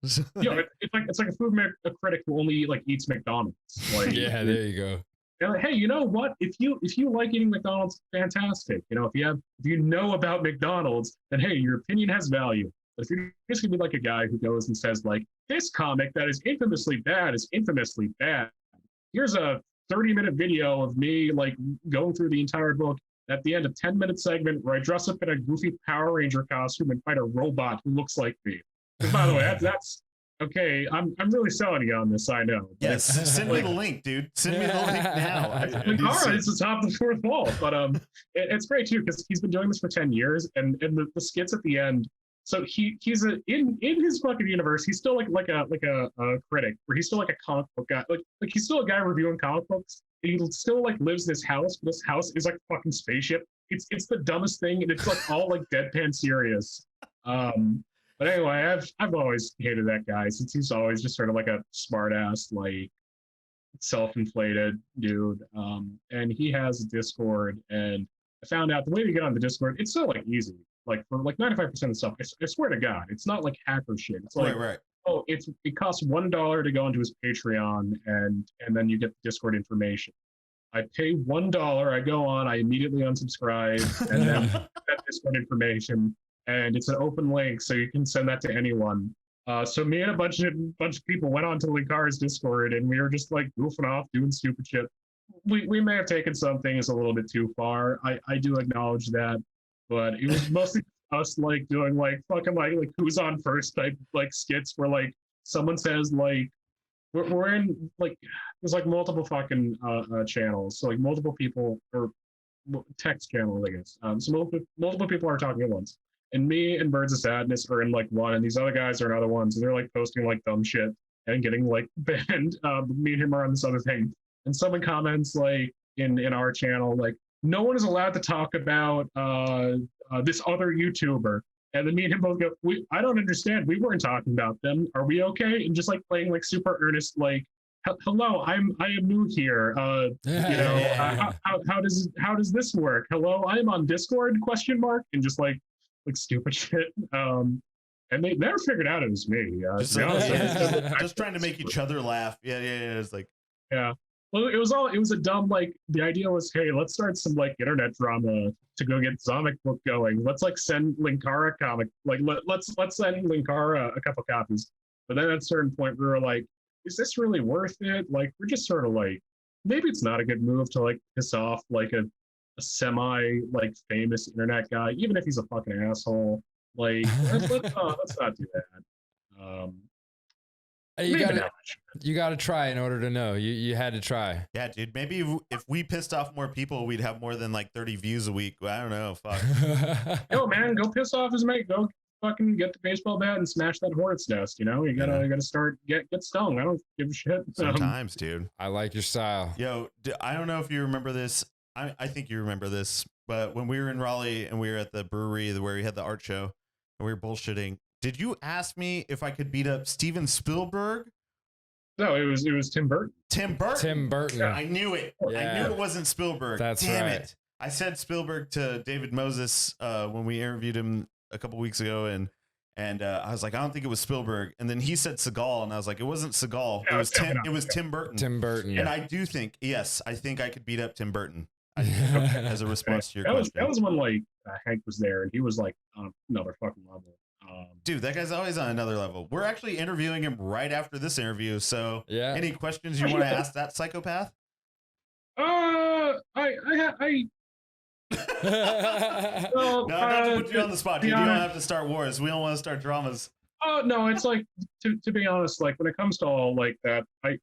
It's like a food critic who only like eats McDonald's. Like, yeah, there you go. Like, hey, you know what? If you like eating McDonald's, fantastic. You know, if you know about McDonald's, then hey, your opinion has value. But if you're just gonna be like a guy who goes and says like, this comic that is infamously bad is infamously bad. Here's a 30-minute video of me like going through the entire book. At the end, a 10-minute segment where I dress up in a goofy Power Ranger costume and fight a robot who looks like me. And by the way, that's okay. I'm really selling you on this. I know. Yes, send me the link, dude. Send me the link now. All right, it's the top of the fourth wall, but it's great too because he's been doing this for 10 years, and the skits at the end. So he's in his fucking universe. He's still like a critic, where he's still like a comic book guy. Like he's still a guy reviewing comic books. He still like lives in this house. But this house is like a fucking spaceship. It's the dumbest thing, and it's like all like deadpan serious. But anyway, I've always hated that guy since he's always just sort of like a smart ass, like self-inflated dude. And he has a Discord, and I found out the way to get on the Discord, it's so like easy. Like for like 95% of the stuff, I swear to God, it's not like hacker shit. It's like, right. Oh, it costs $1 to go onto his Patreon, and then you get the Discord information. I pay $1, I go on, I immediately unsubscribe, and then that Discord information, and it's an open link, so you can send that to anyone. So me and a bunch of people went on to Linkara's Discord, and we were just like goofing off, doing stupid shit. We may have taken some things a little bit too far. I do acknowledge that, but it was mostly us like doing like fucking like who's on first type like skits where like someone says like we're in like there's like multiple fucking channels, so like multiple people or text channels, I guess. So multiple people are talking at once, and me and Birds of Sadness are in like one, and these other guys are in other ones, and they're like posting like dumb shit and getting like banned. Me and him are on this other thing, and someone comments like in our channel like, no one is allowed to talk about this other YouTuber. And then me and him both go, I don't understand. We weren't talking about them. Are we okay? And just like playing like super earnest, like, hello, I am new here. How does this work? Hello, I am on Discord ? And just like stupid shit. And they never figured out it was me. Just trying to make each other laugh. Yeah. It's like, yeah. Well, it was a dumb, like, the idea was, hey, let's start some, like, internet drama to go get Zomic book going. Let's, like, send Linkara comic, like, let's send Linkara a couple copies. But then at a certain point, we were like, is this really worth it? Like, we're just sort of like, maybe it's not a good move to, like, piss off, like, a semi, like, famous internet guy, even if he's a fucking asshole. Like, let's not do that. You gotta try in order to know. You had to try. Yeah, dude. Maybe if we pissed off more people, we'd have more than like 30 views a week. I don't know. Fuck. Yo, man, go piss off his mate. Go fucking get the baseball bat and smash that hornet's nest. You know, you gotta start get stung. I don't give a shit. Sometimes, dude. I like your style. Yo, I don't know if you remember this. I think you remember this. But when we were in Raleigh and we were at the brewery where we had the art show and we were bullshitting. Did you ask me if I could beat up Steven Spielberg? No, it was Tim Burton. Tim Burton. Yeah. I knew it. Yeah. I knew it wasn't Spielberg. Damn right. it. I said Spielberg to David Moses when we interviewed him a couple weeks ago, and I was like, I don't think it was Spielberg. And then he said Seagal, and I was like, it wasn't Seagal. Yeah, it was Tim Burton. Tim Burton. And I do think, yes, I think I could beat up Tim Burton. As a response to your question. That was when like Hank was there, and he was like on another fucking level. Dude, that guy's always on another level. We're actually interviewing him right after this interview. So, yeah. Any questions you want to ask that psychopath? I No, well, not to put you on the spot, be dude. You don't honest, have to start wars. We don't want to start dramas. oh no, it's like to be honest, like when it comes to all like that, I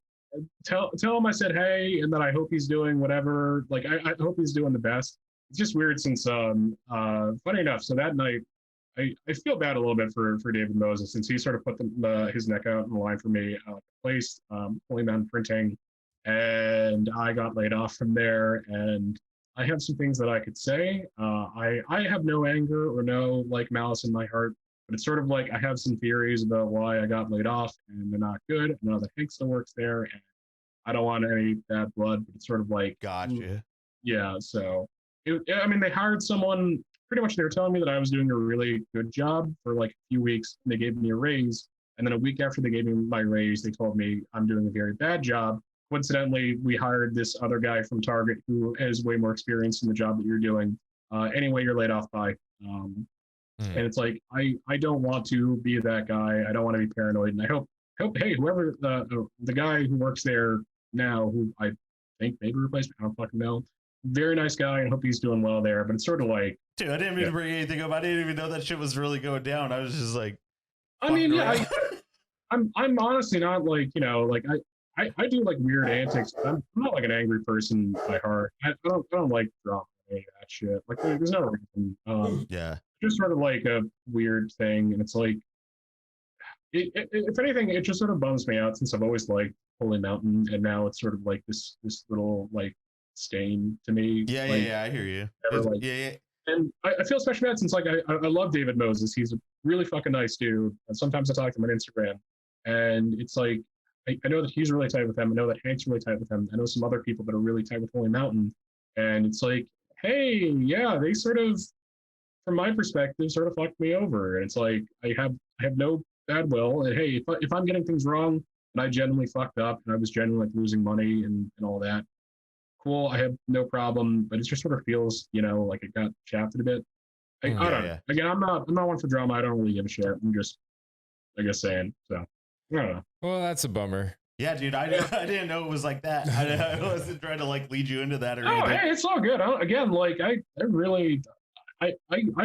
tell him I said hey, and that I hope he's doing whatever. Like I hope he's doing the best. It's just weird since funny enough. So that night, I feel bad a little bit for David Moses since he sort of put his neck out in the line for me. Placed Holy Mountain Printing, and I got laid off from there. And I have some things that I could say. I have no anger or no like malice in my heart, but it's sort of like I have some theories about why I got laid off, and they're not good. I know that Hank still works there, and I don't want any bad blood. But it's sort of like, Gotcha. yeah. So, I mean, they hired someone. Pretty much, they were telling me that I was doing a really good job for like a few weeks, and they gave me a raise. And then a week after they gave me my raise, they told me I'm doing a very bad job. Coincidentally, we hired this other guy from Target who has way more experience in the job that you're doing. Anyway, you're laid off by. And it's like I don't want to be that guy. I don't want to be paranoid. And I hope hey, whoever the guy who works there now, who I think maybe replaced me, I don't fucking know. Very nice guy, and hope he's doing well there. But it's sort of like, Dude, I didn't mean to bring anything up. I didn't even know that shit was really going down. I was just like, I mean, fucking yeah, around. I'm honestly not like, you know, like I do like weird antics. I'm not like an angry person by heart. I don't like drama or any of that shit. Like there's no reason. Yeah. Just sort of like a weird thing, and it's like, if anything, it just sort of bums me out since I've always liked Holy Mountain, and now it's sort of like this little like stain to me. Yeah, like, yeah, I hear you. never, like, Yeah. and I feel especially bad since like I love David Moses. He's a really fucking nice dude. And sometimes I talk to him on Instagram, and it's like I know that he's really tight with him. I know that Hank's really tight with him. I know some other people that are really tight with Holy Mountain, and it's like, hey, yeah, they sort of, from my perspective, sort of fucked me over. And it's like I have no bad will. And hey, if I'm getting things wrong and I genuinely fucked up and I was genuinely like losing money and all that, cool, I have no problem. But it just sort of feels, you know, like it got shafted a bit. I don't know. Again, I'm not one for drama. I don't really give a shit. I'm just, I guess, saying. So I don't know. Well, that's a bummer. Yeah, dude, I didn't know it was like that. I wasn't trying to like lead you into that or Oh, anything. hey, it's all good. Again, like I really, I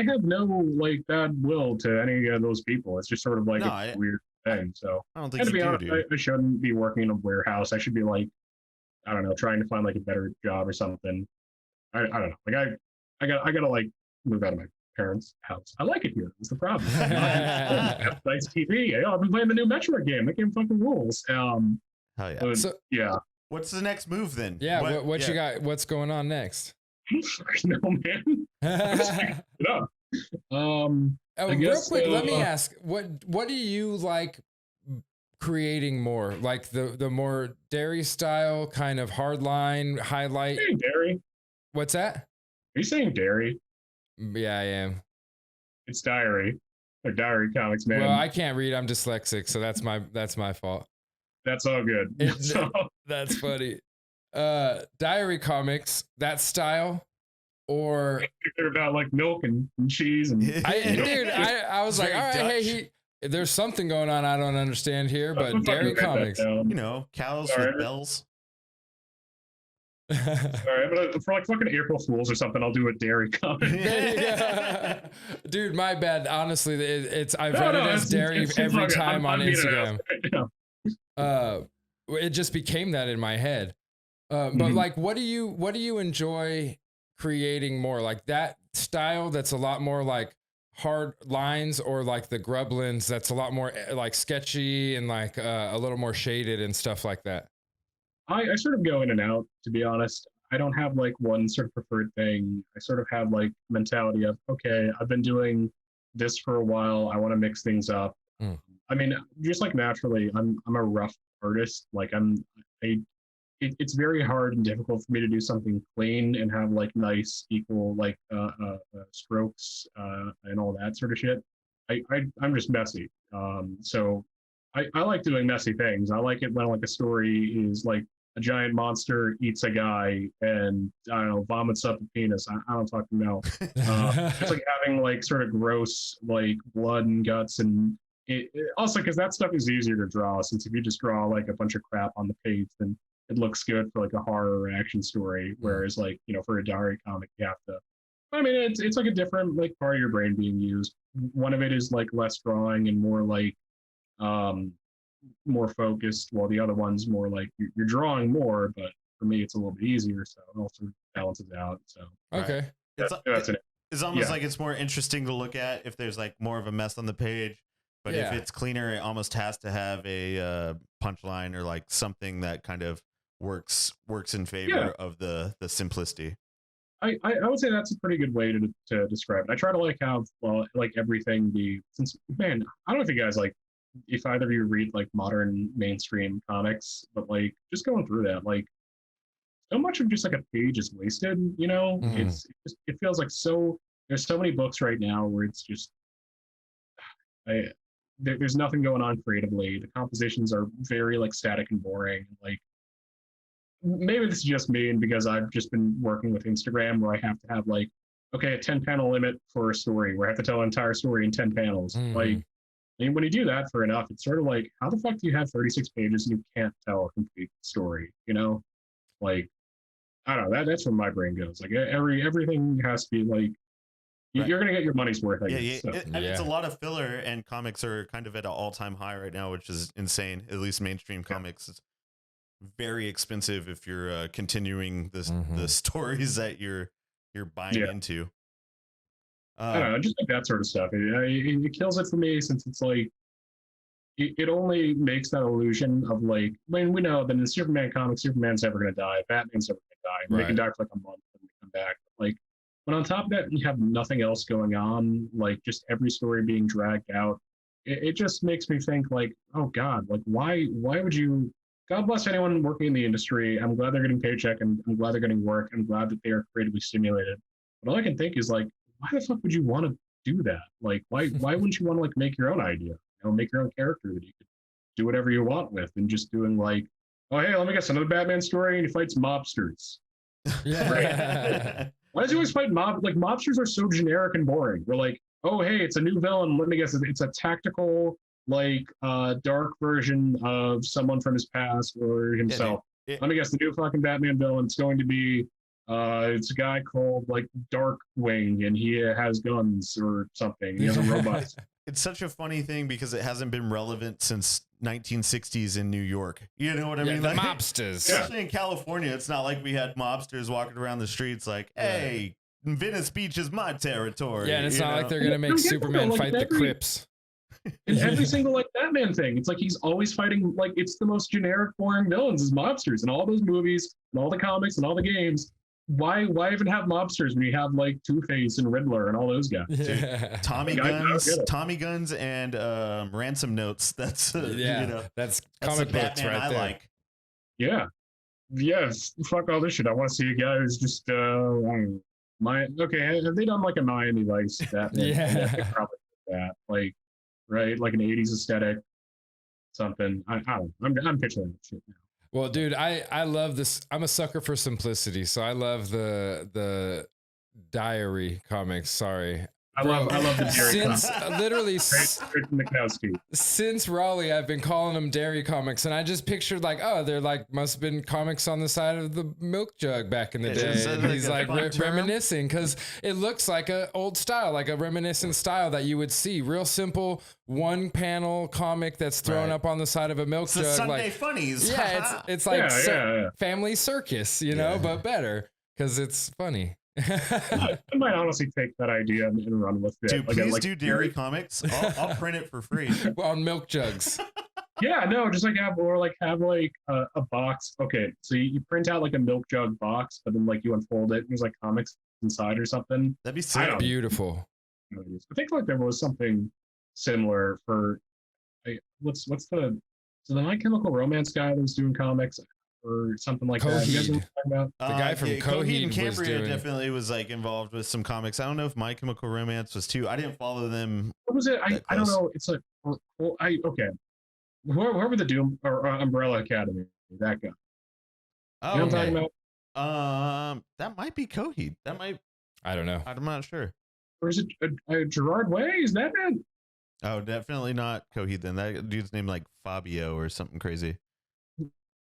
have no like bad will to any of those people. It's just sort of like a weird thing. So I don't think and to be honest, dude. I shouldn't be working in a warehouse. I should be like, I don't know, trying to find like a better job or something. I don't know. Like I gotta like move out of my parents' house. I like it here. That's the problem. Nice TV. Hey, I've been playing the new Metroid game. That game fucking rules. Hell yeah. But, So- yeah. What's the next move then? Yeah, what you got? What's going on next? No, man. It up. I Real guess, quick, let me ask, what do you like creating more? Like the more dairy style, kind of hard line, highlight? Are you saying dairy? What's that? Are you saying dairy? Yeah, I am. It's diary. Or diary comics, man. Well, I can't read. I'm dyslexic, so that's my fault. That's all good. That's funny. Diary comics, that style, or they're about like milk and cheese and I was like, all right, Dutch. hey, there's something going on I don't understand here, but dairy comics. You know, cows with bells. All right, but for like fucking April Fools or something, I'll do a dairy comic. Dude, my bad. Honestly, it's I've read it as dairy every time on Instagram. It just became that in my head. But like, what do you enjoy creating more? Like that style that's a lot more like hard lines, or like the Grublins that's a lot more like sketchy and like a little more shaded and stuff like that? I sort of go in and out, to be honest. I don't have like one sort of preferred thing. I sort of have like mentality of, okay, I've been doing this for a while. I want to mix things up. I mean, just like naturally, I'm a rough artist. Like it's very hard and difficult for me to do something clean and have like nice equal like strokes and all that sort of shit. I'm just messy. So I like doing messy things. I like it when like a story is like a giant monster eats a guy and I don't know, vomits up a penis. I don't fucking know. It's like having like sort of gross like blood and guts, and it also because that stuff is easier to draw, since if you just draw like a bunch of crap on the page, then it looks good for like a horror or action story. Mm. Whereas like, you know, for a diary comic, you have to, I mean, it's like a different like part of your brain being used. One of it is like less drawing and more like um more focused, while the other one's more like you're drawing more, but for me it's a little bit easier, so it also balances out. So Okay. It's that's it. it's almost Yeah. like it's more interesting to look at if there's like more of a mess on the page. But if Yeah. it's cleaner, it almost has to have a punchline or like something that kind of works in favor Yeah. of the simplicity. I would say that's a pretty good way to describe it. I try to like have like everything be, since man, I don't know if you guys like, if either of you read like modern mainstream comics, but like just going through that, like so much of just like a page is wasted, you know. Mhm. It feels like so, there's so many books right now where it's just there's nothing going on creatively. The compositions are very like static and boring. Like maybe this is just me, and because I've just been working with Instagram where I have to have like, okay, a 10 panel limit for a story where I have to tell an entire story in 10 panels. Mhm. Like, and when you do that for enough, it's sort of like, how the fuck do you have 36 pages and you can't tell a complete story? You know, like I don't know. That's where my brain goes. Like everything has to be like, Right. you're gonna get your money's worth. I Yeah, guess. yeah. So. I mean, it's a lot of filler, and comics are kind of at an all-time high right now, which is insane. At least mainstream comics is very expensive if you're continuing the Mhm. stories that you're buying into. I don't know, just like that sort of stuff. It kills it for me, since it's like it only makes that illusion of like, I mean, we know that in the Superman comics, Superman's never going to die, Batman's never going to die. They can Right. die for like a month and they come back. Like, but on top of that, you have nothing else going on, like just every story being dragged out. It just makes me think like, oh God, like why would you? God bless anyone working in the industry. I'm glad they're getting paycheck, and I'm glad they're getting work. I'm glad that they are creatively stimulated. But all I can think is like, why the fuck would you want to do that? Like, why wouldn't you want to like make your own idea? You know, make your own character that you could do whatever you want with, and just doing like, oh hey, let me guess, another Batman story, and he fights mobsters. Yeah. Why does he always fight mobsters are so generic and boring. We're like, oh hey, it's a new villain. Let me guess, it's a tactical like dark version of someone from his past or himself. Let me guess, the new fucking Batman villain. It's going to be it's a guy called like Darkwing, and he has guns or something. He has a robot. It's such a funny thing because it hasn't been relevant since 1960s in New York. You know what I mean? The Like, mobsters. especially in California, it's not like we had mobsters walking around the streets like, hey, Venice Beach is my territory. Yeah, and it's you not know? like they're gonna make Yeah, Superman like fight the every- Crips. In every single like Batman thing, it's like he's always fighting like it's the most generic, boring villains is mobsters in all those movies and all the comics and all the games. Why even have mobsters when you have like Two-Face and Riddler and all those guys? Yeah. Tommy Like, I don't guns, get it. Tommy guns, and ransom notes. That's Yeah, you know, that's that's comic the books Batman right I there. like. Yeah, fuck all this shit. I want to see a guy who's just I don't know, okay. Have they done like a Miami Vice Batman? Yeah. They probably did that, like right, like an '80s aesthetic, something. I don't know. I'm pitching that shit now. Well, dude, I love this. I'm a sucker for simplicity, so I love the diary comics. Sorry. I love the dairy Since comics. literally Straight from the cow's teeth. since Raleigh, I've been calling them dairy comics, and I just pictured like, oh, they're like must have been comics on the side of the milk jug back in the day. Is that And like he's a like fun term? reminiscing because it looks like a old style, like a reminiscent style that you would see. Real simple, one panel comic that's thrown Right. up on the side of a milk It's the jug. Sunday Like, funnies. yeah, it's like Yeah. family circus, you know, Yeah. but better because it's funny. I might honestly take that idea and run with it. Dude, Like, please like, do dairy comics. I'll print it for free. On milk jugs. Yeah, no, just like have a box. Okay, so you print out like a milk jug box, but then like you unfold it, and there's like comics inside or something. That'd be I sick. don't- Beautiful. I think like there was something similar for what's the My Chemical Romance guy that was doing comics or something like that. You guys know what I'm talking about? The guy from Coheed and was Cambria doing- definitely was like involved with some comics. I don't know if My Chemical Romance was too. I didn't follow them. What was it? That I don't close. know. It's like okay. Whoever the Doom or Umbrella Academy, that guy. Oh, You know what I'm okay. talking about? That might be Coheed. That might. I don't know. I'm not sure. Or is it Gerard Way? Is that man? Oh, definitely not Coheed. Then that dude's name like Fabio or something crazy.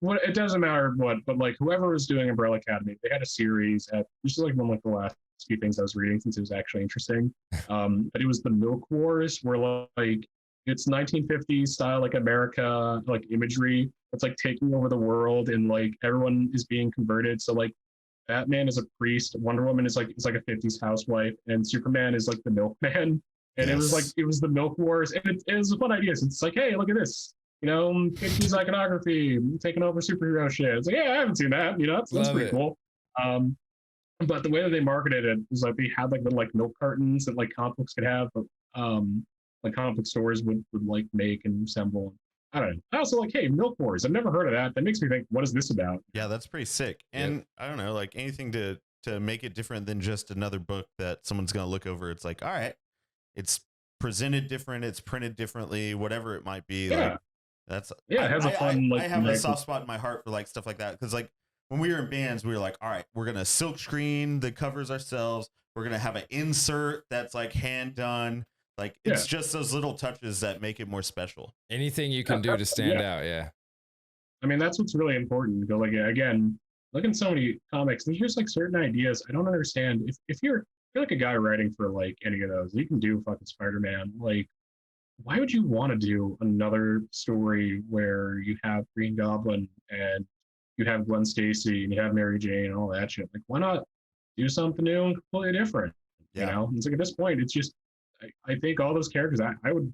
what it doesn't matter what, but like whoever was doing Umbrella Academy, they had a series at this is like one of like the last few things I was reading since it was actually interesting. But it was the Milk Wars, where like it's 1950s style like America like imagery. It's like taking over the world and like everyone is being converted. So like Batman is a priest, Wonder Woman is like a 50s housewife, and Superman is like the milkman. And it was the Milk Wars, and it was a fun idea. So it's like, hey, look at this. 50s iconography taking over superhero shit. It's like, yeah, I haven't seen that. That's pretty cool. But the way that they marketed it was like they had like the like milk cartons that like comic books could have, but like comic book stores would like make and assemble. I don't know. I also like, hey, Milk Wars. I've never heard of that. That makes me think, what is this about? Yeah, that's pretty sick. And I don't know, like anything to make it different than just another book that someone's gonna look over. It's like, all right, it's presented different, it's printed differently, whatever it might be. Yeah. Like that's it has a fun I have a soft spot in my heart for like stuff like that, because like when we were in bands, we were like, all right, we're gonna silk screen the covers ourselves. We're gonna have an insert that's like hand done. Like it's just those little touches that make it more special. Anything you can do to stand out, I mean, that's what's really important. Because like again, look at so many comics. There's just like certain ideas I don't understand. If you're like a guy writing for like any of those, you can do fucking Spider-Man. Like, why would you want to do another story where you have Green Goblin and you have Gwen Stacy and you have Mary Jane and all that shit? Like, why not do something new and completely different? It's like at this point, it's just I think all those characters I would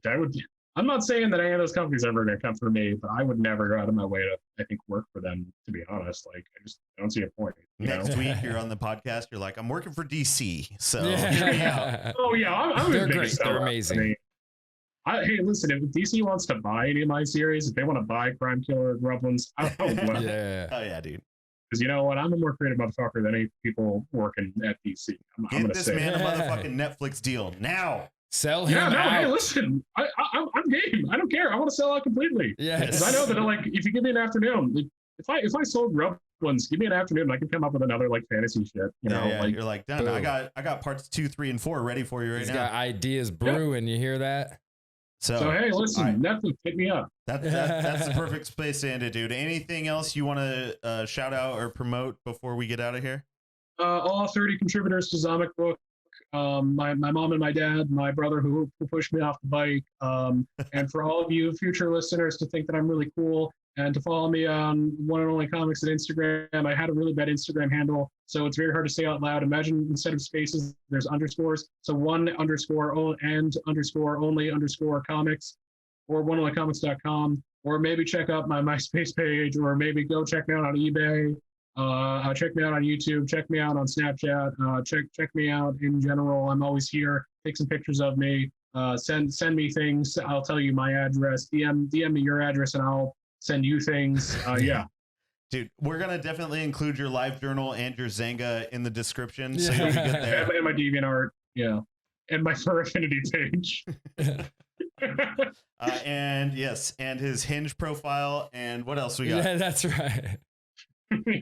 I'm not saying that any of those companies are ever going to come for me, but I would never go out of my way to I think work for them, to be honest. Like I just don't see a point. Next week you're on the podcast, you're like, I'm working for DC, so oh yeah, I'm they're great, they're amazing. Hey, listen, if DC wants to buy any of my series, if they want to buy Crime Killer, Gremlins, oh yeah, dude. Because you know what, I'm a more creative motherfucker than any people working at DC. Get this man a motherfucking Netflix deal now. Sell him out. Hey, listen, I'm game. I don't care. I want to sell out completely. Yes. Because I know that like if you give me an afternoon, like, if I sold Gremlins, give me an afternoon, I can come up with another like fantasy shit. Like you're like, done. Boom. I got parts 2, 3, and 4 ready for you right now. He's got ideas brewing. You hear that? So hey, listen, Netflix, hit me up. That's the perfect space to end it, dude. Anything else you want to shout out or promote before we get out of here? All 30 contributors to Zomic Book. My mom and my dad, my brother who pushed me off the bike, and for all of you future listeners to think that I'm really cool and to follow me on One and Only Comics at Instagram. I had a really bad Instagram handle, so it's very hard to say out loud. Imagine instead of spaces, there's underscores. So _only_comics, or oneonlycomics.com, or maybe check out my MySpace page, or maybe go check me out on eBay. Check me out on YouTube. Check me out on Snapchat. Check me out in general. I'm always here. Take some pictures of me. Send me things. I'll tell you my address. DM me your address, and I'll send you things. Yeah. Dude, we're gonna definitely include your live journal and your Zanga in the description, so you'll be good there. And my DeviantArt, and my Fur Affinity page. And yes, and his Hinge profile, and what else we got? Yeah, that's right.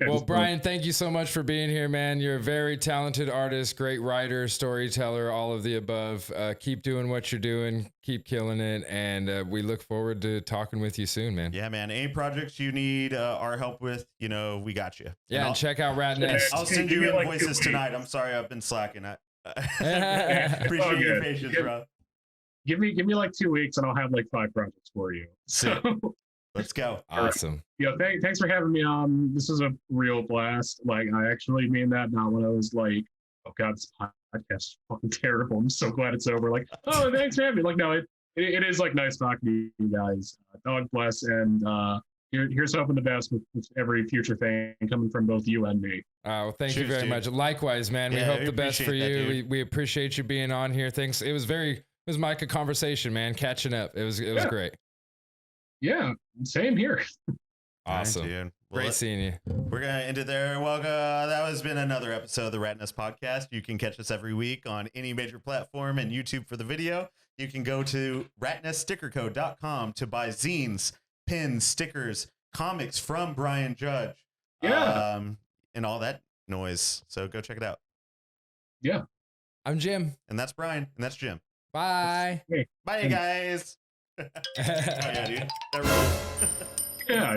Well, Brian, thank you so much for being here, man. You're a very talented artist, great writer, storyteller, all of the above. Keep doing what you're doing, keep killing it, and we look forward to talking with you soon, man. Yeah, man. Any projects you need our help with, we got you. Yeah, and check out Ratnest. I'll send you invoices tonight. I'm sorry I've been slacking. I appreciate your patience, bro. Give me like 2 weeks, and I'll have like 5 projects for you. So. Let's go. Awesome. Yeah, thanks for having me on. This is a real blast. Like, I actually mean that, not when I was like, oh God, this podcast is fucking terrible. I'm so glad it's over. Like, oh, thanks for having me. Like, no, it is like nice talking to you guys. God bless, and here's hoping the best with every future thing coming from both you and me. Oh, thank you very much. Likewise, man. We hope the best for you. We appreciate you being on here. Thanks. It was like a conversation, man. Catching up. It was great. Yeah, same here. Awesome. Right, dude. Great seeing you. We're going to end it there. Welcome. That has been another episode of the Ratnest Podcast. You can catch us every week on any major platform and YouTube for the video. You can go to ratneststickerco.com to buy zines, pins, stickers, comics from Brian Judge. Yeah. And all that noise. So go check it out. Yeah. I'm Jim. And that's Brian. And that's Jim. Bye. Hey. Bye, guys. Oh, yeah, dude. Yeah.